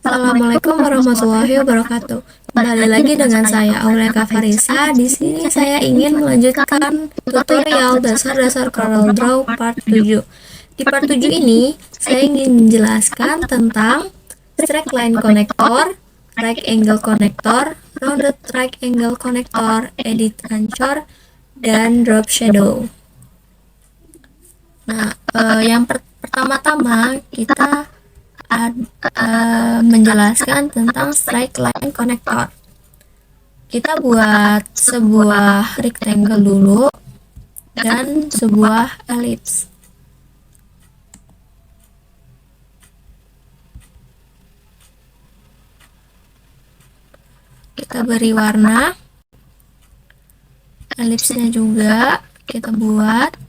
Assalamualaikum warahmatullahi wabarakatuh. Kembali lagi dengan saya Aulia Kafarisa. Di sini saya ingin melanjutkan tutorial dasar-dasar CorelDRAW part 7. Di part 7 ini, saya ingin menjelaskan tentang straight line connector, right angle connector, rounded right angle connector, edit anchor, dan drop shadow. Nah, yang pertama-tama kita menjelaskan tentang straight line connector. Kita buat sebuah rectangle dulu dan sebuah ellipse. Kita beri warna, ellipse-nya juga kita buat.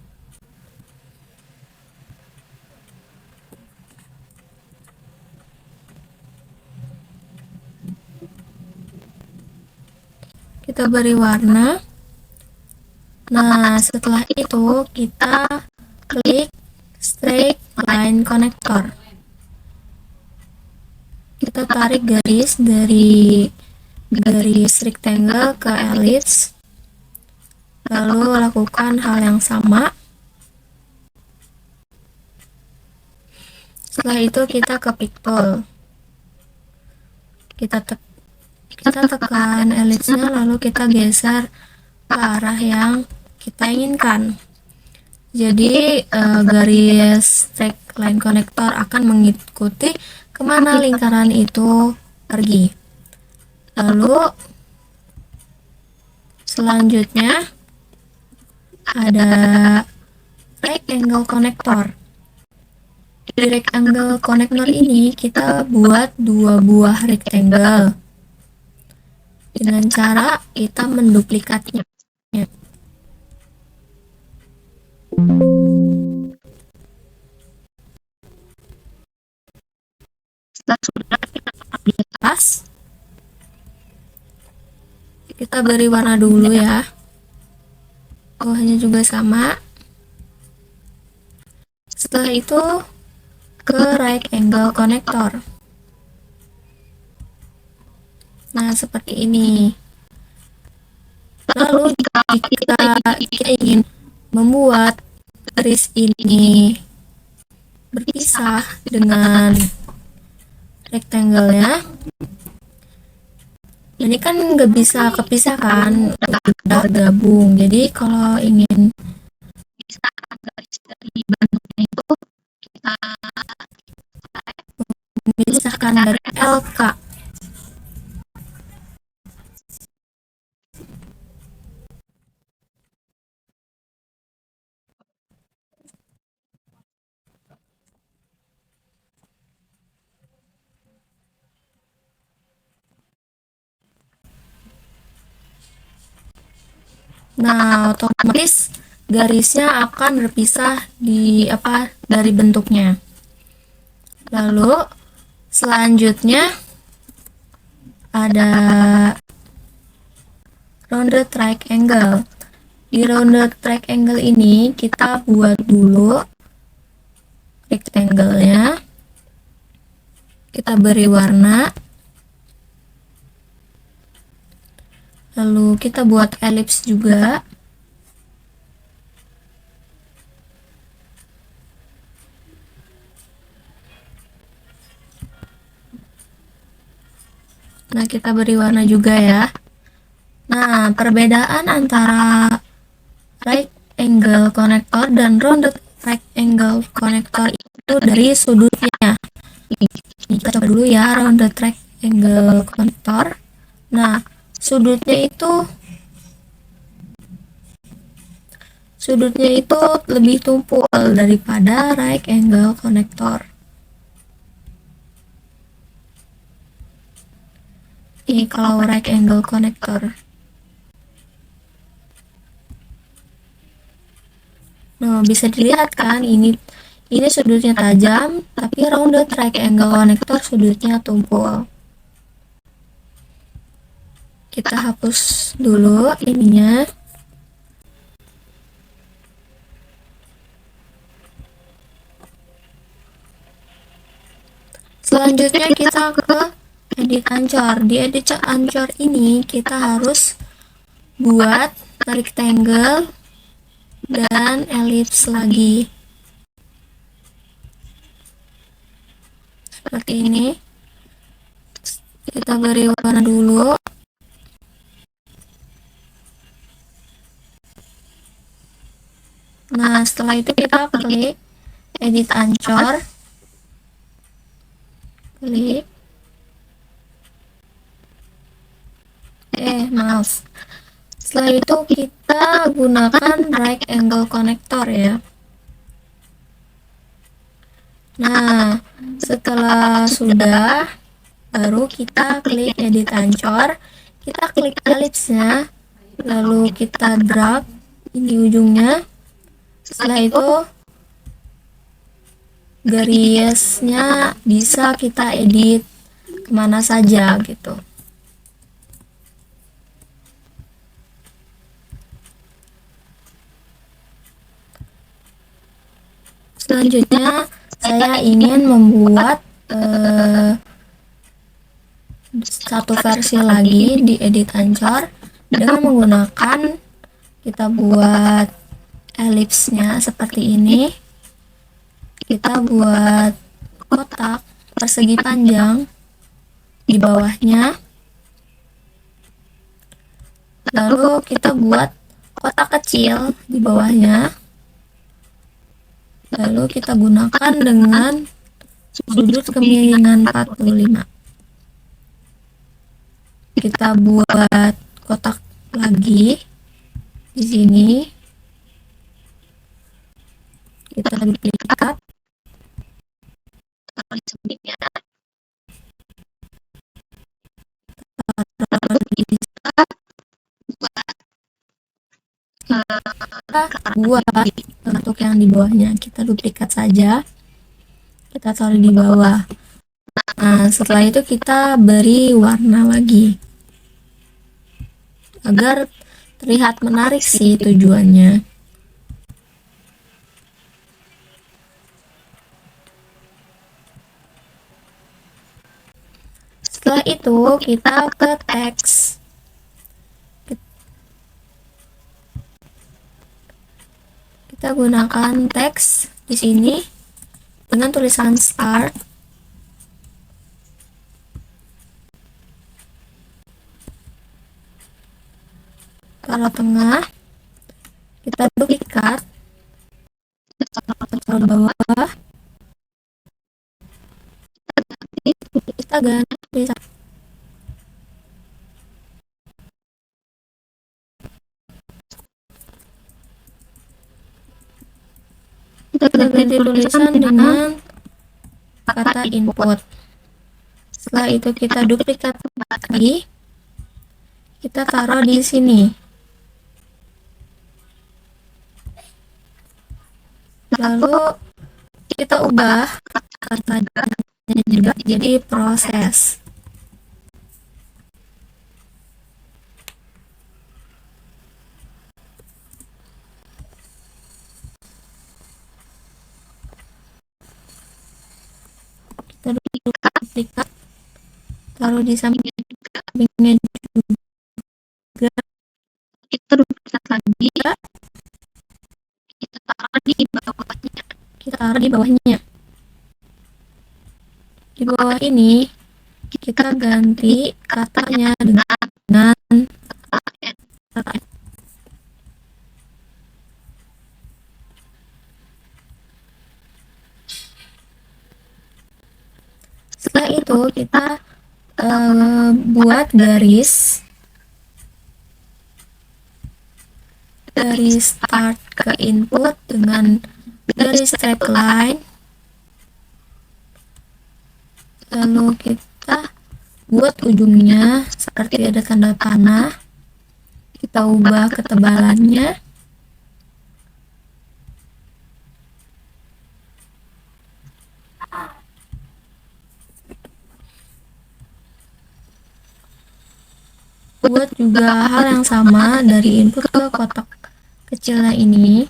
Kita beri warna. Nah, setelah itu kita klik straight line connector. Kita tarik garis dari garis rectangle ke ellipse, lalu lakukan hal yang sama. Setelah itu kita ke pick tool, kita tekan ellipse-nya, lalu kita geser ke arah yang kita inginkan. Jadi garis straight line connector akan mengikuti kemana lingkaran itu pergi. Lalu selanjutnya ada right angle connector. Di rectangle connector ini kita buat dua buah rectangle dengan cara kita menduplikatnya. Setelah sudah di atas, kita beri warna dulu ya. Bawahnya juga sama. Setelah itu ke right angle connector. Nah, seperti ini. Lalu jika kita ingin membuat garis ini berpisah dengan rectangle-nya, ini kan nggak bisa kepisah kan, udah gabung. Jadi kalau ingin memisahkan garis dari bentuknya itu, kita memisahkan dari LK. Nah, otomatis garisnya akan berpisah dari bentuknya. Lalu selanjutnya ada rounded triangle. Di rounded triangle ini kita buat dulu rectangle-nya. Kita beri warna. Lalu kita buat ellipse juga. Nah, kita beri warna juga ya. Nah, perbedaan antara right angle connector dan rounded right angle connector itu dari sudutnya. Kita coba dulu ya rounded right angle connector. Nah, sudutnya itu lebih tumpul daripada right angle connector. Ini kalau right angle connector. Nah, bisa dilihat kan, ini sudutnya tajam, tapi rounded right angle connector sudutnya tumpul. Kita hapus dulu ininya. Selanjutnya kita ke edit Anchor. Di edit Anchor ini kita harus buat rectangle dan ellipse lagi. Seperti ini. Kita beri warna dulu. Nah, setelah itu kita klik edit Anchor. Klik. Maaf. Setelah itu kita gunakan right angle connector ya. Nah, setelah sudah, baru kita klik edit Anchor, kita klik ellipse-nya, lalu kita drag ini ujungnya. Setelah itu garisnya bisa kita edit kemana saja gitu. Selanjutnya saya ingin membuat satu versi lagi di edit Anchor dengan menggunakan, kita buat ellipse-nya seperti ini. Kita buat kotak persegi panjang di bawahnya, lalu kita buat kotak kecil di bawahnya, lalu kita gunakan dengan sudut kemiringan 45. Kita buat kotak lagi di sini, kita duplikat, buat untuk yang di bawahnya kita duplikat saja, kita taruh di bawah. Nah, setelah itu kita beri warna lagi agar terlihat menarik sih tujuannya. Setelah itu kita ke teks. Kita gunakan teks di sini dengan tulisan start. Taruh tengah, kita duplikat, taruh di bawah, kita ganti. Kita ganti tulisan dengan kata input. Setelah itu kita duplikat lagi, kita taruh di sini. Lalu kita ubah katanya juga jadi proses. Kita duplikat, taruh di sampingnya juga, kita duplikat lagi, kita taruh di bawahnya. Di bawah ini kita ganti katanya dengan kata. Setelah itu kita buat garis dari start ke input dengan garis straight line, lalu kita buat ujungnya seperti ada tanda panah, kita ubah ketebalannya, buat juga hal yang sama dari input ke kotak kecilnya ini.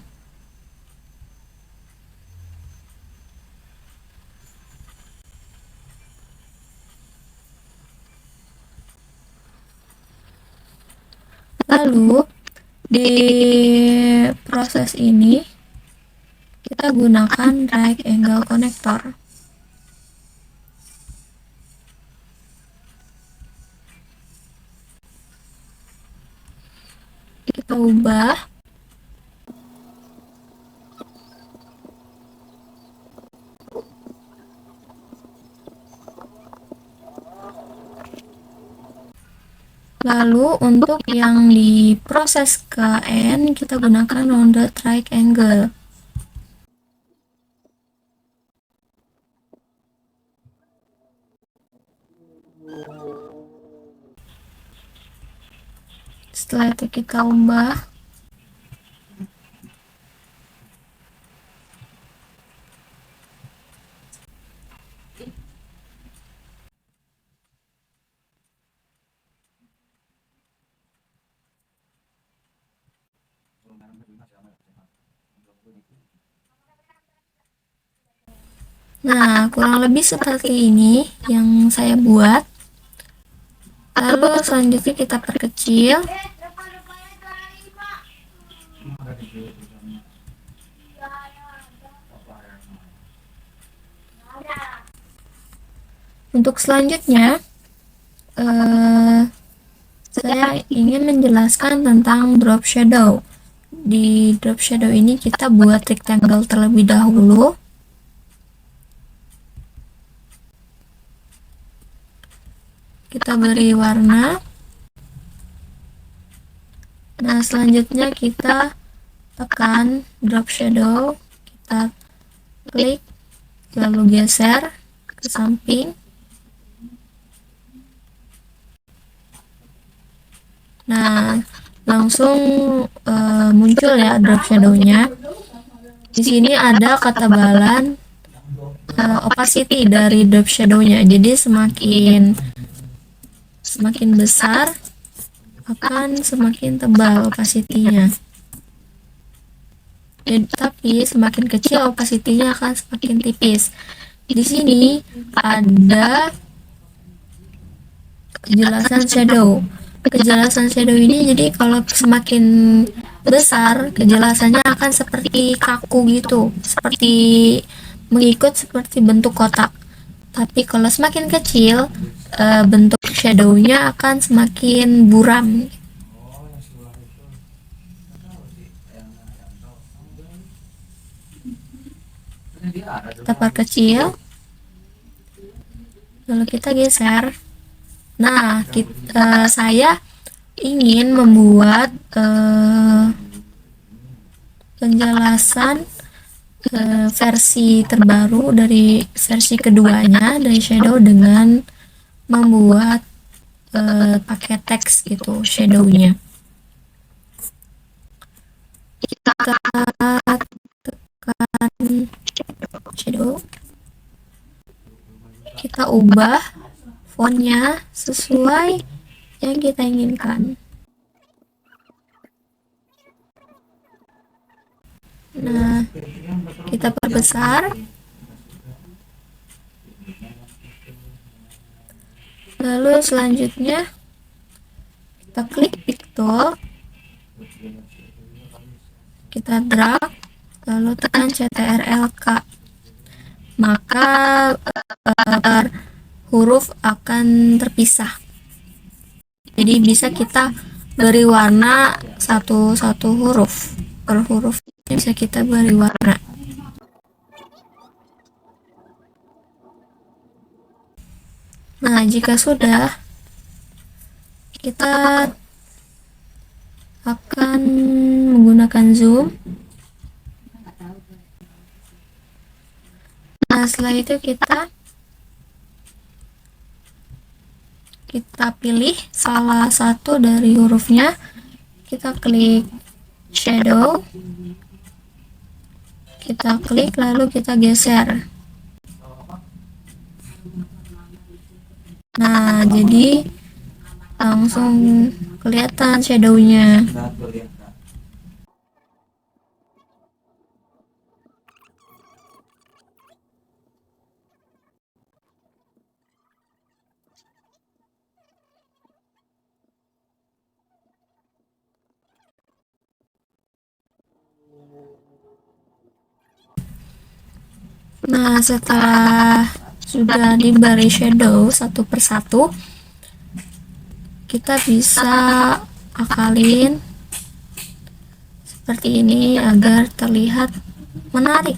Lalu di proses ini kita gunakan right angle connector. Kita ubah lalu untuk yang di proses ke N kita gunakan rounded right angle. Setelah itu kita ubah Nah, kurang lebih seperti ini yang saya buat. Lalu selanjutnya kita perkecil. Untuk selanjutnya, saya ingin menjelaskan tentang drop shadow. Di drop shadow ini kita buat rectangle terlebih dahulu. Kita beri warna. Nah, selanjutnya kita tekan drop shadow, kita klik, lalu geser ke samping. Nah, langsung muncul ya drop shadow-nya. Di sini ada ketebalan opacity dari drop shadow-nya. Jadi semakin besar akan semakin tebal opacity-nya. Tapi semakin kecil opacity-nya akan semakin tipis. Di sini ada kejelasan shadow. Kejelasan shadow ini jadi kalau semakin besar kejelasannya akan seperti kaku gitu, seperti bentuk kotak. Tapi kalau semakin kecil bentuk shadownya akan semakin buram. Kita perkecil, lalu kita geser. Nah, saya ingin membuat penjelasan versi terbaru dari versi keduanya dari shadow dengan membuat pakai teks gitu shadownya. Kita tekan shadow, kita ubah fontnya sesuai yang kita inginkan. Nah, kita perbesar, lalu selanjutnya kita klik pick tool, kita drag, lalu tekan CTRL-K, maka huruf akan terpisah. Jadi bisa kita beri warna satu-satu huruf, per huruf bisa kita beri warna. Nah, jika sudah, kita akan menggunakan zoom. Nah, setelah itu kita pilih salah satu dari hurufnya, kita klik shadow, kita klik lalu kita geser. Nah, jadi langsung kelihatan shadownya. Nah, setelah sudah diberi shadow satu persatu, kita bisa akalin seperti ini agar terlihat menarik.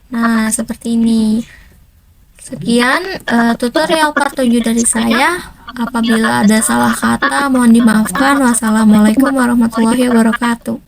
Nah, seperti ini. Sekian tutorial part 7 dari saya. Apabila ada salah kata, mohon dimaafkan. Wassalamualaikum warahmatullahi wabarakatuh.